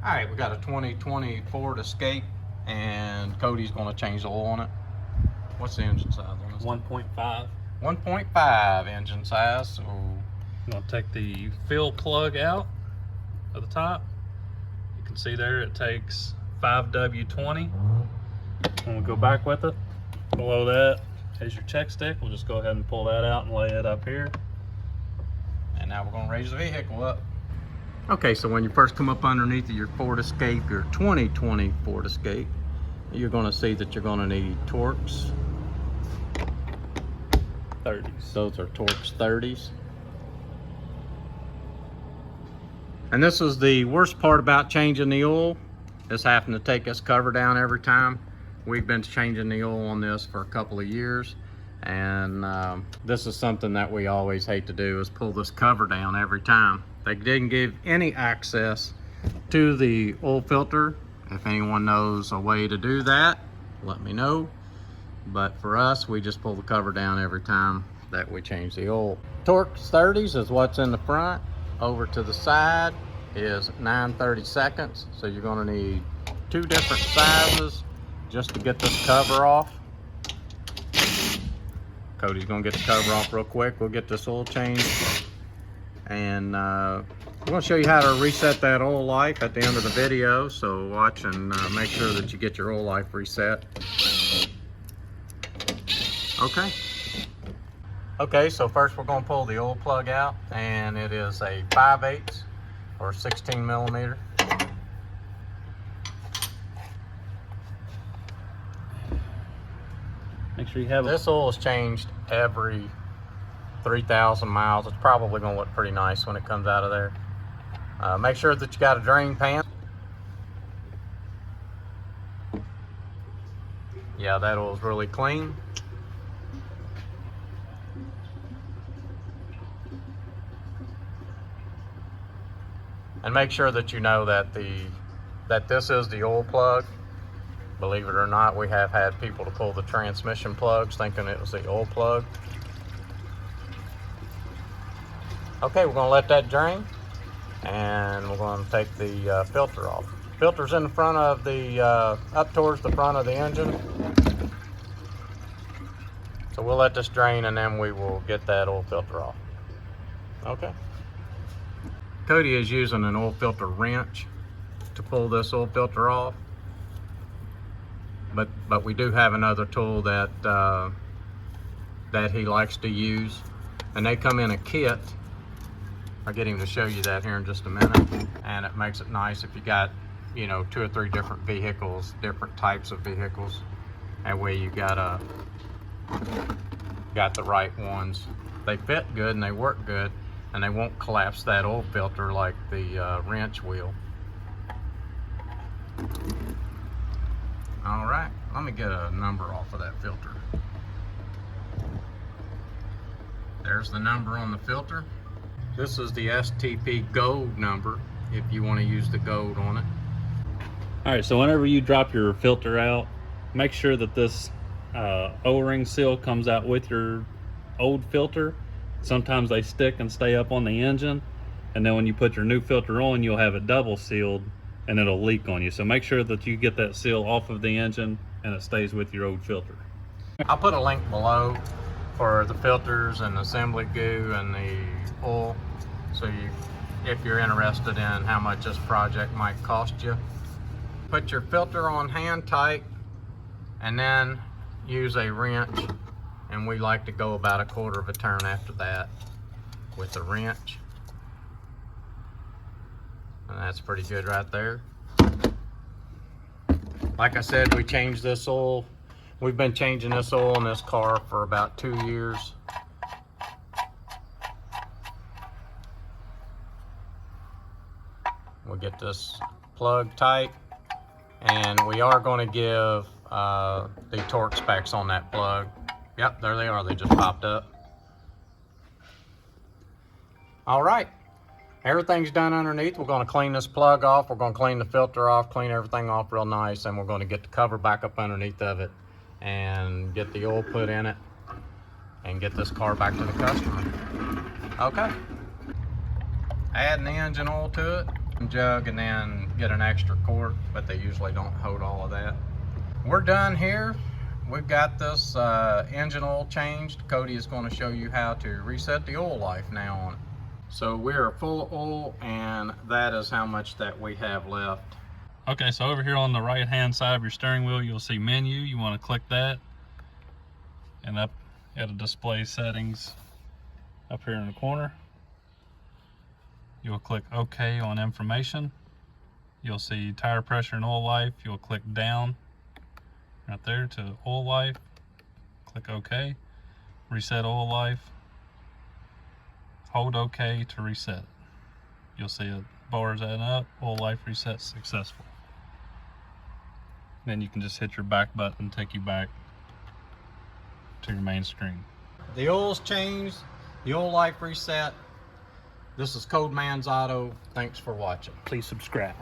All right, we got a 2020 Ford Escape, and Cody's going to change the oil on it. What's the engine size on this? 1.5. 1.5 engine size. So I'm going to take the fill plug out of the top. You can see there it takes 5W20. And we'll go back with it. Below that is your check stick. We'll just go ahead and pull that out and lay it up here. And now we're going to raise the vehicle up. Okay, so when you first come up underneath your Ford Escape, your 2020 Ford Escape, you're going to see that you're going to need Torx 30s. Those are Torx 30s. And this is the worst part about changing the oil, is having to take this cover down every time. We've been changing the oil on this for a couple of years, and this is something that we always hate to do, is pull this cover down every time. They didn't give any access to the oil filter. If anyone knows a way to do that, let me know. But for us, we just pull the cover down every time that we change the oil. Torx 30s is what's in the front. Over to the side is 9/32. So you're gonna need two different sizes just to get this cover off. Cody's gonna get the cover off real quick. We'll get this oil changed. And we're gonna show you how to reset that oil life at the end of the video. So watch and make sure that you get your oil life reset. Okay, so first we're gonna pull the oil plug out, and it is a 5/8 or 16 millimeter. Make sure you have This oil is changed every 3,000 miles. It's probably gonna look pretty nice when it comes out of there. Make sure that you got a drain pan. Yeah, that oil's really clean. And make sure that you know that this is the oil plug. Believe it or not, we have had people to pull the transmission plugs thinking it was the oil plug. Okay, we're gonna let that drain, and we're gonna take the filter off. Filter's in the front of the, up towards the front of the engine. So we'll let this drain, and then we will get that oil filter off. Okay. Cody is using an oil filter wrench to pull this oil filter off. But we do have another tool that that he likes to use, and they come in a kit. I'll get him to show you that here in just a minute. And it makes it nice if you got, you know, 2 or 3 different vehicles, different types of vehicles. That way you got the right ones. They fit good and they work good, and they won't collapse that oil filter like the wrench will. All right, let me get a number off of that filter. There's the number on the filter. This is the STP Gold number if you want to use the gold on it. All right, so whenever you drop your filter out, make sure that this O-ring seal comes out with your old filter. Sometimes they stick and stay up on the engine, and then when you put your new filter on, you'll have it double sealed and it'll leak on you. So make sure that you get that seal off of the engine and it stays with your old filter. I'll put a link below for the filters and the assembly goo and the oil, so if you're interested in how much this project might cost you. Put your filter on hand tight, and then use a wrench, and we like to go about 1/4 of a turn after that with the wrench. And that's pretty good right there. Like I said, we changed this oil. We've been changing this oil in this car for about 2 years. We'll get this plug tight, and we are going to give the torque specs on that plug. Yep, there they are. They just popped up. All right. Everything's done underneath. We're going to clean this plug off. We're going to clean the filter off, clean everything off real nice, and we're going to get the cover back up underneath of it and get the oil put in it and get this car back to the customer. Okay. Adding the engine oil to it. jug and then get an extra quart, but they usually don't hold all of that. We're done here. We've got this engine oil changed. Cody is going to show you how to reset the oil life now on it. So we're full of oil, and that is how much that we have left. Okay, so over here on the right hand side of your steering wheel, you'll see menu. You want to click that, and up at a display settings up here in the corner, you'll click OK on information. You'll see tire pressure and oil life. You'll click down right there to oil life. Click OK. Reset oil life. Hold OK to reset it. You'll see it bars adding up. Oil life reset successful. Then you can just hit your back button, take you back to your main screen. The oil's changed. The oil life reset. This is Codeman's Auto. Thanks for watching. Please subscribe.